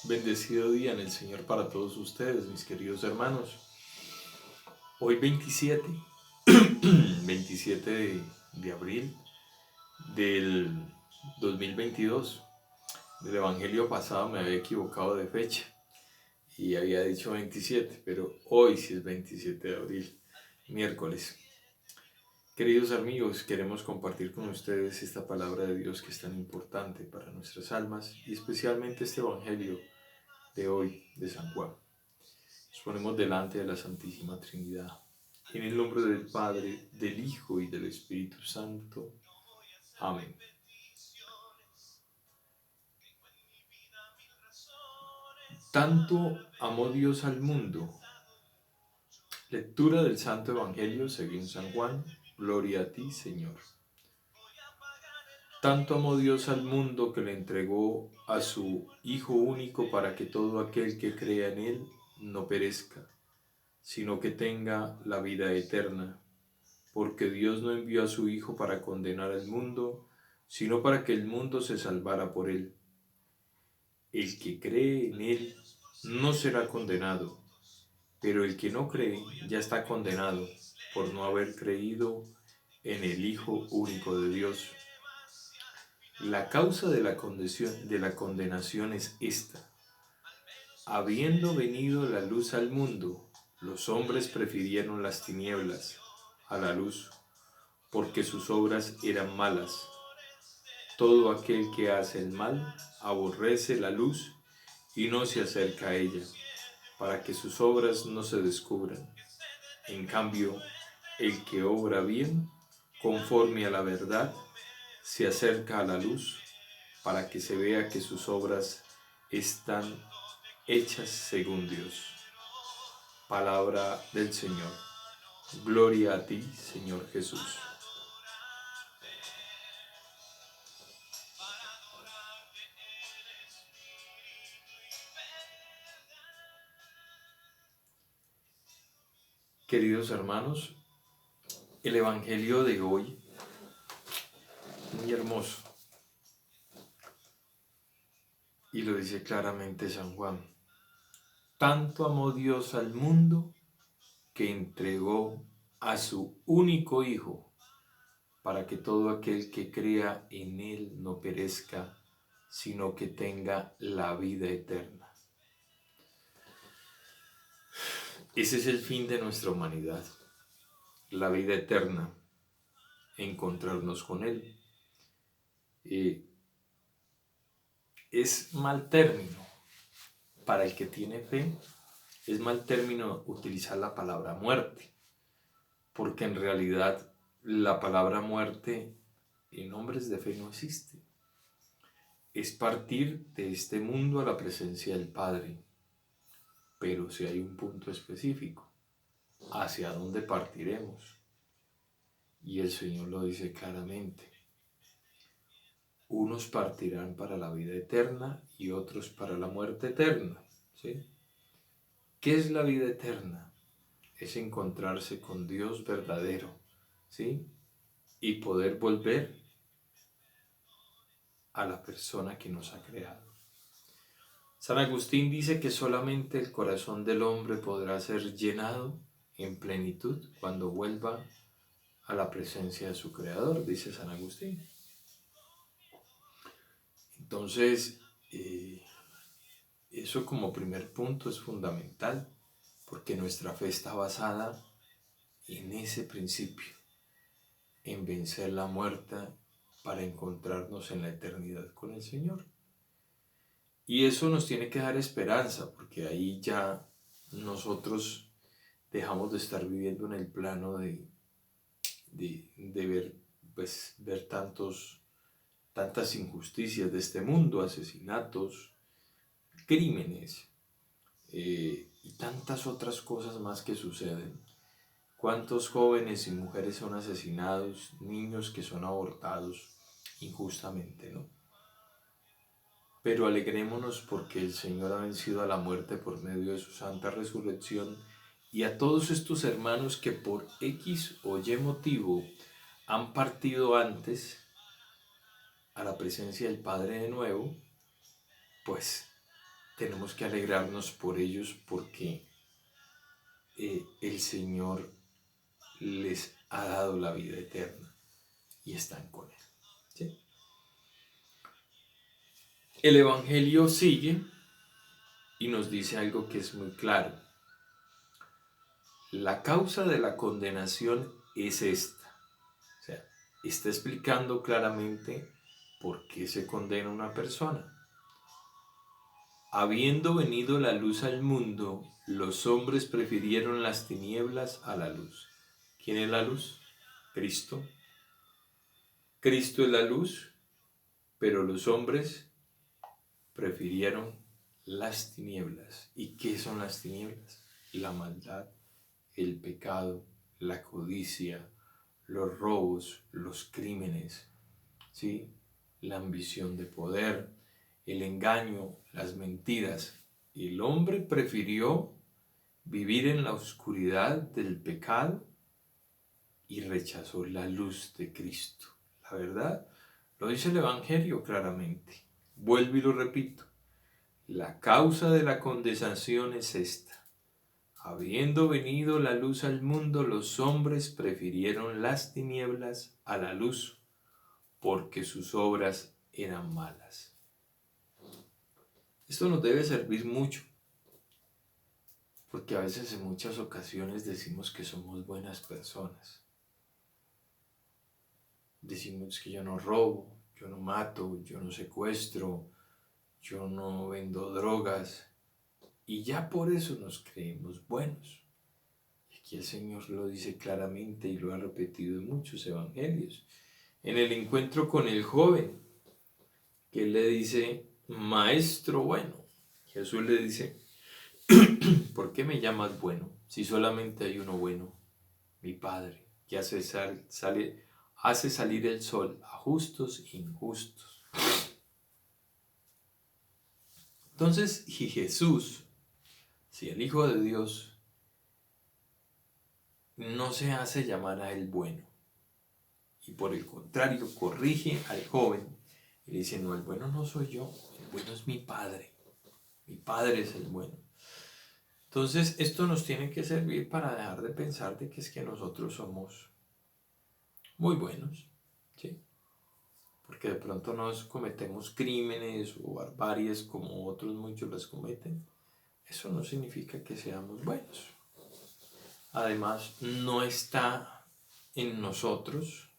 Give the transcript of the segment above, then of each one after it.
Bendecido día en el Señor para todos ustedes, mis queridos hermanos. Hoy 27 de abril del 2022. Del Evangelio pasado me había equivocado de fecha y había dicho 27, pero hoy sí es 27 de abril, miércoles. Queridos amigos, queremos compartir con ustedes esta palabra de Dios que es tan importante para nuestras almas y especialmente este Evangelio de hoy de San Juan. Nos ponemos delante de la Santísima Trinidad. En el nombre del Padre, del Hijo y del Espíritu Santo. Amén. Tanto amó Dios al mundo. Lectura del Santo Evangelio según San Juan. Gloria a ti, Señor. Tanto amó Dios al mundo que le entregó a su Hijo único para que todo aquel que crea en Él no perezca, sino que tenga la vida eterna. Porque Dios no envió a su Hijo para condenar al mundo, sino para que el mundo se salvara por Él. El que cree en Él no será condenado, pero el que no cree ya está condenado por no haber creído en el Hijo único de Dios. La causa de la condenación es esta: habiendo venido la luz al mundo, los hombres prefirieron las tinieblas a la luz, porque sus obras eran malas. Todo aquel que hace el mal aborrece la luz y no se acerca a ella, para que sus obras no se descubran. En cambio, el que obra bien, conforme a la verdad, se acerca a la luz, para que se vea que sus obras están hechas según Dios. Palabra del Señor. Gloria a ti, Señor Jesús. Queridos hermanos, el Evangelio de hoy, muy hermoso, y lo dice claramente San Juan. Tanto amó Dios al mundo que entregó a su único Hijo para que todo aquel que crea en Él no perezca, sino que tenga la vida eterna. Ese es el fin de nuestra humanidad, la vida eterna, encontrarnos con Él. Es mal término para el que tiene fe, es mal término utilizar la palabra muerte, porque en realidad la palabra muerte en hombres de fe no existe. Es partir de este mundo a la presencia del Padre, pero si hay un punto específico, hacia dónde partiremos. Y el Señor lo dice claramente. Unos partirán para la vida eterna y otros para la muerte eterna. ¿Sí? ¿Qué es la vida eterna? Es encontrarse con Dios verdadero, ¿sí? Y poder volver a la persona que nos ha creado. San Agustín dice que solamente el corazón del hombre podrá ser llenado en plenitud cuando vuelva a la presencia de su Creador, dice San Agustín. Entonces, eso como primer punto es fundamental, porque nuestra fe está basada en ese principio, en vencer la muerte para encontrarnos en la eternidad con el Señor. Y eso nos tiene que dar esperanza, porque ahí ya nosotros dejamos de estar viviendo en el plano de ver tantas injusticias de este mundo, asesinatos, crímenes y tantas otras cosas más que suceden. ¿Cuántos jóvenes y mujeres son asesinados, niños que son abortados injustamente, no? Pero alegrémonos porque el Señor ha vencido a la muerte por medio de su santa resurrección, y a todos estos hermanos que por X o Y motivo han partido antes a la presencia del Padre de nuevo, pues tenemos que alegrarnos por ellos porque el Señor les ha dado la vida eterna y están con Él. ¿Sí? El Evangelio sigue y nos dice algo que es muy claro. La causa de la condenación es esta. O sea, está explicando claramente por qué se condena a una persona. Habiendo venido la luz al mundo, los hombres prefirieron las tinieblas a la luz. ¿Quién es la luz? Cristo. Cristo es la luz, pero los hombres prefirieron las tinieblas. ¿Y qué son las tinieblas? La maldad, el pecado, la codicia, los robos, los crímenes, ¿sí? La ambición de poder, el engaño, las mentiras. El hombre prefirió vivir en la oscuridad del pecado y rechazó la luz de Cristo. La verdad, lo dice el Evangelio claramente. Vuelvo y lo repito. La causa de la condenación es esta. Habiendo venido la luz al mundo, los hombres prefirieron las tinieblas a la luz, porque sus obras eran malas. Esto nos debe servir mucho, porque a veces en muchas ocasiones decimos que somos buenas personas. Decimos que yo no robo, yo no mato, yo no secuestro, yo no vendo drogas, y ya por eso nos creemos buenos. Y aquí el Señor lo dice claramente y lo ha repetido en muchos evangelios. En el encuentro con el joven, que él le dice, maestro bueno, Jesús le dice, ¿por qué me llamas bueno si solamente hay uno bueno? Mi Padre, que hace salir el sol a justos e injustos. Entonces, y Jesús, si el Hijo de Dios no se hace llamar a él bueno, y por el contrario corrige al joven, y dice, no, el bueno no soy yo, el bueno es mi Padre es el bueno. Entonces, esto nos tiene que servir para dejar de pensar de que es que nosotros somos muy buenos, ¿sí? Porque de pronto nos cometemos crímenes o barbaries como otros muchos las cometen. Eso no significa que seamos buenos. Además, no está en nosotros,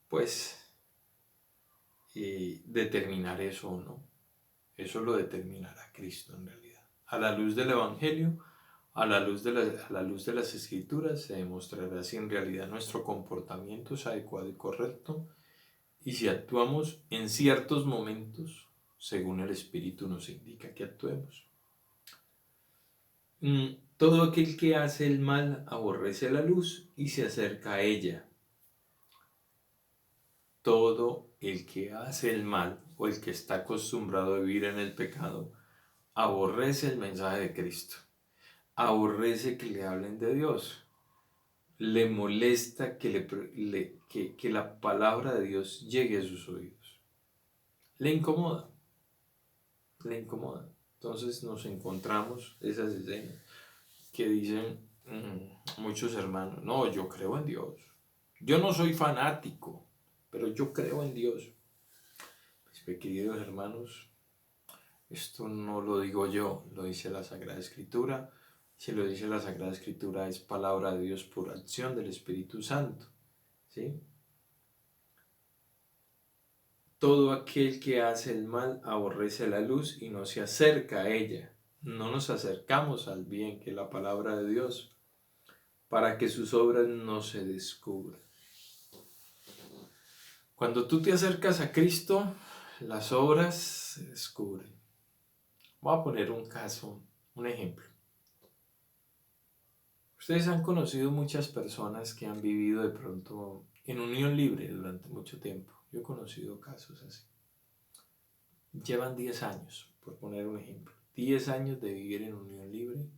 pues, determinar eso o no. Eso lo determinará Cristo en realidad. A la luz del Evangelio, a la luz de las Escrituras, se demostrará si en realidad nuestro comportamiento es adecuado y correcto y si actuamos en ciertos momentos según el Espíritu nos indica que actuemos. Todo aquel que hace el mal aborrece la luz y se acerca a ella. Todo el que hace el mal o el que está acostumbrado a vivir en el pecado aborrece el mensaje de Cristo, aborrece que le hablen de Dios, le molesta que la palabra de Dios llegue a sus oídos, le incomoda. Entonces nos encontramos esas escenas que dicen muchos hermanos, no, yo creo en Dios, yo no soy fanático, pero yo creo en Dios. Pues, queridos hermanos, esto no lo digo yo, lo dice la Sagrada Escritura. Si lo dice la Sagrada Escritura es palabra de Dios por acción del Espíritu Santo, ¿sí? Todo aquel que hace el mal aborrece la luz y no se acerca a ella. No nos acercamos al bien, que es la palabra de Dios, para que sus obras no se descubran. Cuando tú te acercas a Cristo, las obras se descubren. Voy a poner un caso, un ejemplo. Ustedes han conocido muchas personas que han vivido de pronto en unión libre durante mucho tiempo. Yo he conocido casos así. Llevan 10 años, por poner un ejemplo. 10 años de vivir en unión libre.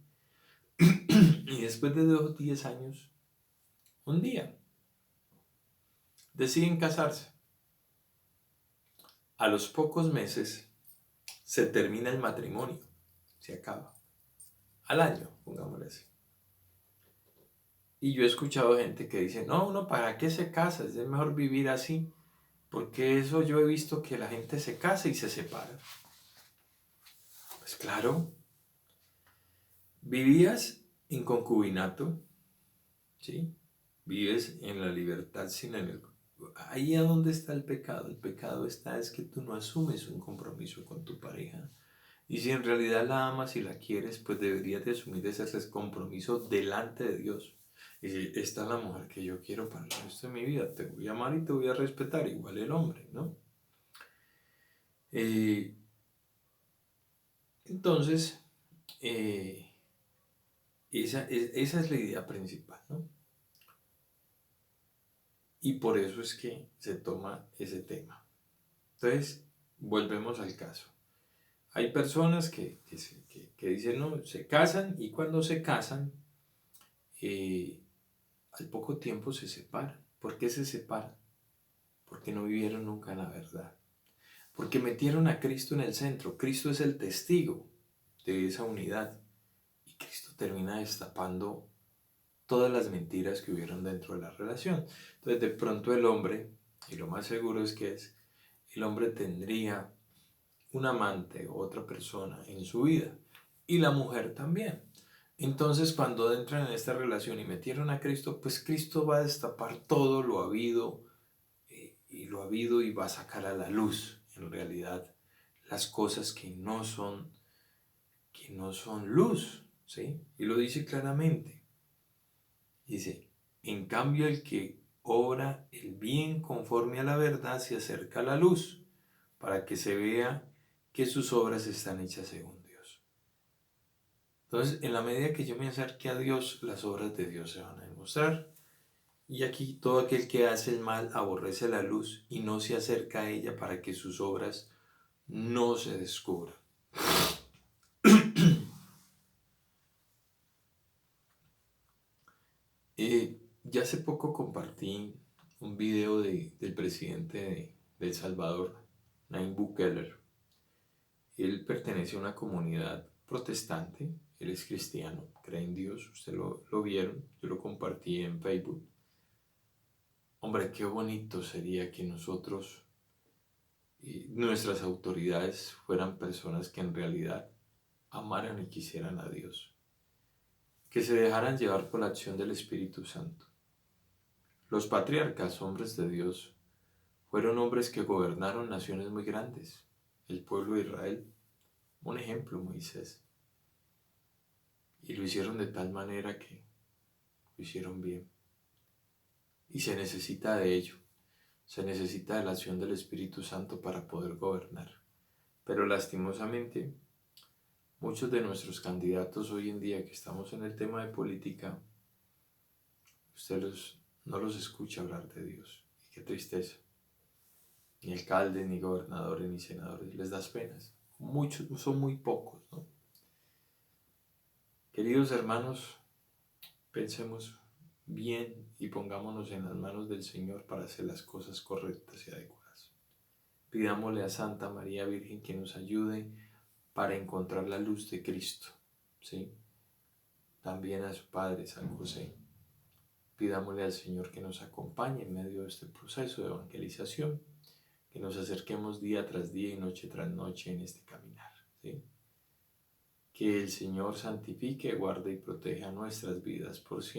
Y después de 10 años, un día, deciden casarse. A los pocos meses se termina el matrimonio. se acaba. Al año, pongámosle así. Y yo he escuchado gente que dice, no, uno para qué se casa, es mejor vivir así, porque eso yo he visto que la gente se casa y se separa. Pues claro, vivías en concubinato, ¿sí? Vives en la libertad sin el... Ahí a dónde está el pecado. El pecado está es que tú no asumes un compromiso con tu pareja. Y si en realidad la amas y la quieres, pues deberías de asumir ese compromiso delante de Dios. Y si esta es la mujer que yo quiero para el resto de mi vida, te voy a amar y te voy a respetar, igual el hombre, ¿no? Eh, entonces, esa es la idea principal, ¿no? Y por eso es que se toma ese tema. Entonces, volvemos al caso. Hay personas que dicen, no, se casan y cuando se casan, al poco tiempo se separan. ¿Por qué se separan? Porque no vivieron nunca la verdad. Porque metieron a Cristo en el centro. Cristo es el testigo de esa unidad. Y Cristo termina destapando todas las mentiras que hubieron dentro de la relación. Entonces de pronto el hombre, y lo más seguro es que el hombre tendría un amante o otra persona en su vida. Y la mujer también. Entonces cuando entran en esta relación y metieron a Cristo, pues Cristo va a destapar todo lo habido y va a sacar a la luz en realidad las cosas que no son luz, ¿sí? Y lo dice claramente. Dice, en cambio el que obra el bien conforme a la verdad se acerca a la luz, para que se vea que sus obras están hechas según Dios. Entonces, en la medida que yo me acerque a Dios, las obras de Dios se van a demostrar. Y aquí todo aquel que hace el mal aborrece la luz y no se acerca a ella para que sus obras no se descubran. Ya hace poco compartí un video del presidente de El Salvador, Nayib Bukele. Él pertenece a una comunidad protestante, él es cristiano, cree en Dios, ustedes lo vieron, yo lo compartí en Facebook. Hombre, qué bonito sería que nosotros y nuestras autoridades fueran personas que en realidad amaran y quisieran a Dios, que se dejaran llevar por la acción del Espíritu Santo. Los patriarcas, hombres de Dios, fueron hombres que gobernaron naciones muy grandes, el pueblo de Israel, un ejemplo Moisés, y lo hicieron de tal manera que lo hicieron bien. Y se necesita de ello, se necesita de la acción del Espíritu Santo para poder gobernar. Pero lastimosamente, muchos de nuestros candidatos hoy en día que estamos en el tema de política, no los escucha hablar de Dios. Y qué tristeza. Ni alcaldes, ni gobernadores, ni senadores. Les das penas. Muchos, son muy pocos, ¿no? Queridos hermanos, pensemos bien y pongámonos en las manos del Señor para hacer las cosas correctas y adecuadas. Pidámosle a Santa María Virgen que nos ayude para encontrar la luz de Cristo, ¿sí? También a su Padre, San José. Pidámosle al Señor que nos acompañe en medio de este proceso de evangelización, que nos acerquemos día tras día y noche tras noche en este caminar, ¿sí? Que el Señor santifique, guarde y proteja nuestras vidas por siempre.